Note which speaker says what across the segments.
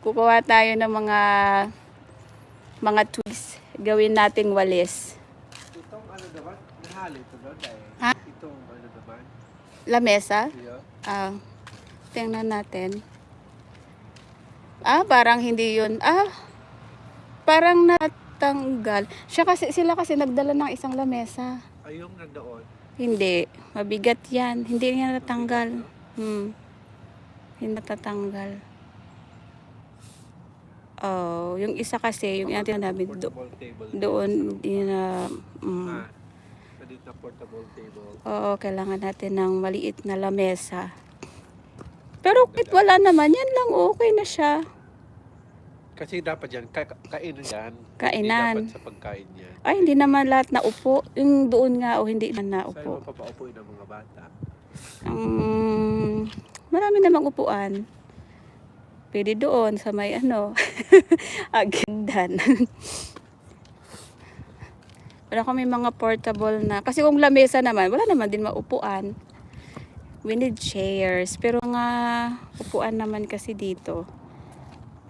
Speaker 1: Kukuha tayo ng mga twigs. Gawin nating walis.
Speaker 2: Itong ano naman, nahali ito doon dahil.
Speaker 1: Ha?
Speaker 2: Itong ano naman.
Speaker 1: Lamesa?
Speaker 2: Yeah.
Speaker 1: Tingnan natin. Parang hindi yun. Parang natanggal. Sila kasi nagdala ng isang lamesa.
Speaker 2: Ay, yung nandoon.
Speaker 1: Hindi. Mabigat yan. Hindi niya natanggal. Hindi natatanggal. Oh, yung isa kasi, yung natin namin
Speaker 2: Portable table.
Speaker 1: doon, hindi na...
Speaker 2: Dito na portable table.
Speaker 1: Oo, kailangan natin ng maliit na lamesa. Pero kahit wala naman, yan lang, okay na siya.
Speaker 2: Kasi dapat yan, kainan yan.
Speaker 1: Kainan.
Speaker 2: Hindi dapat sa pagkain yan.
Speaker 1: Ay, hindi naman lahat na upo. Yung doon nga, hindi na naupo.
Speaker 2: Sa'yo mapapaupuin ng mga bata.
Speaker 1: Marami namang upuan. Pwede doon sa may agindan. Pero kung may mga portable na, kasi kung lamesa naman, wala naman din maupuan. We need chairs. Pero nga, upuan naman kasi dito.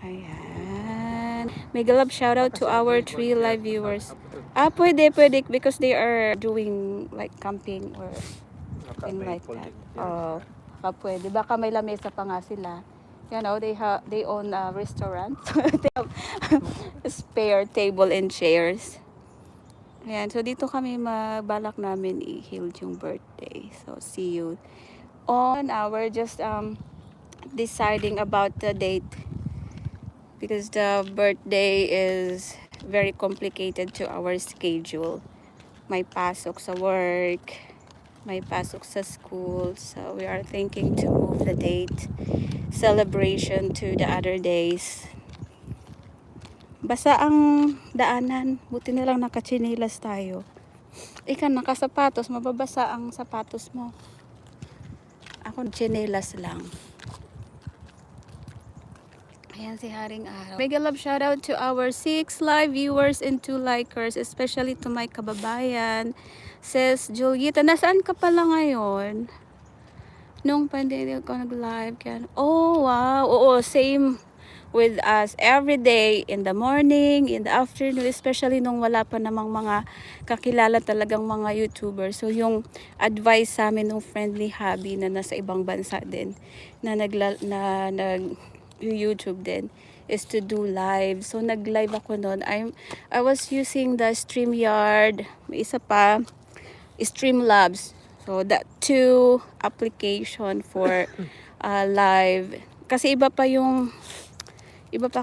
Speaker 1: Ayan. Mega love shout out to our 3 live viewers. Pwede because they are doing like camping or thing like that. Pwede. Baka may lamesa pa nga sila. You know, they own a restaurant. They have spare table and chairs. Ayan, so dito kami balak namin i-hold yung birthday. So see you on our just deciding about the date because the birthday is very complicated to our schedule. May pasok sa work, may pasok sa school, so we are thinking to move the date celebration to the other days. Basa ang daanan, buti na lang nakatsinilas tayo. Ikaw nakasapatos, mababasa ang sapatos mo. Ako tsinelas lang. Ayan si Haring Araw. Mega love shout out to our 6 live viewers and 2 likers, especially to my kababayan. Says Julieta, nasaan ka pala ngayon? Nung pandemic ko nag-live. Oh, wow. Oo, same with us every day in the morning, in the afternoon, especially nung wala pa namang mga kakilala talagang mga YouTubers. So yung advice sa amin ng friendly hobby na nasa ibang bansa din na nag-YouTube din is to do live. So nag-live ako noon. I was using the StreamYard, may isa pa, Streamlabs. So that 2 application for live. Kasi iba pa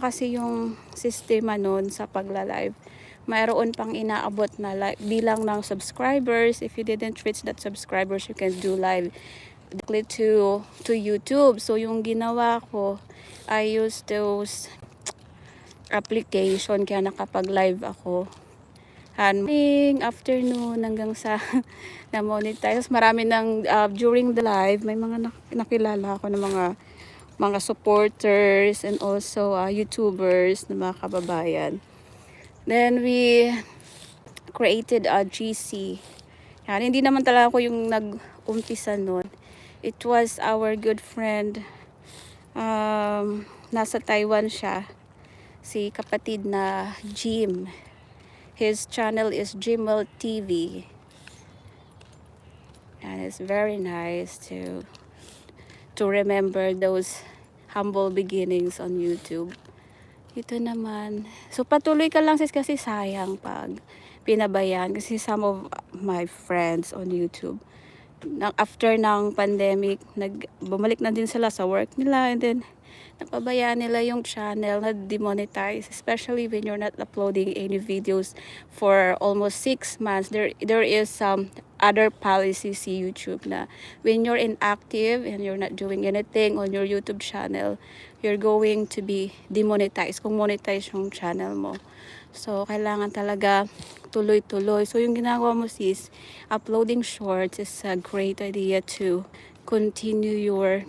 Speaker 1: kasi yung sistema nun sa pagla-live. Mayroon pang inaabot na bilang ng subscribers. If you didn't reach that subscribers, you can do live directly to YouTube. So yung ginawa ko, I use those application kaya nakapag-live ako. Morning, afternoon, hanggang sa na-monetize. Marami ng during the live, may mga nakilala ako ng mga supporters and also YouTubers na mga kababayan. Then we created a GC. Yan, hindi naman talaga ako yung nag-umpisa nun. It was our good friend. Nasa Taiwan siya. Si kapatid na Jim. His channel is Jimel TV. And it's very nice to remember those humble beginnings on YouTube. Ito naman. So patuloy ka lang sis kasi sayang pag pinabayaan. Kasi some of my friends on YouTube, after ng pandemic, bumalik na din sila sa work nila and then napabayaan nila yung channel na demonetize, especially when you're not uploading any videos for almost 6 months. There is some other policies si YouTube na when you're inactive and you're not doing anything on your YouTube channel, you're going to be demonetized kung monetize yung channel mo. So kailangan talaga tuloy-tuloy. So yung ginagawa mo sis, uploading shorts is a great idea to continue your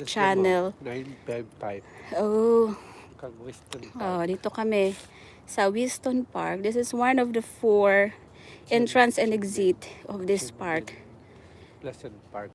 Speaker 1: channel.
Speaker 2: 955.
Speaker 1: Oh.
Speaker 2: Weston Park.
Speaker 1: Dito kami sa Weston Park. This is one of the 4 entrance and exit of this park.
Speaker 2: Pleasant Park.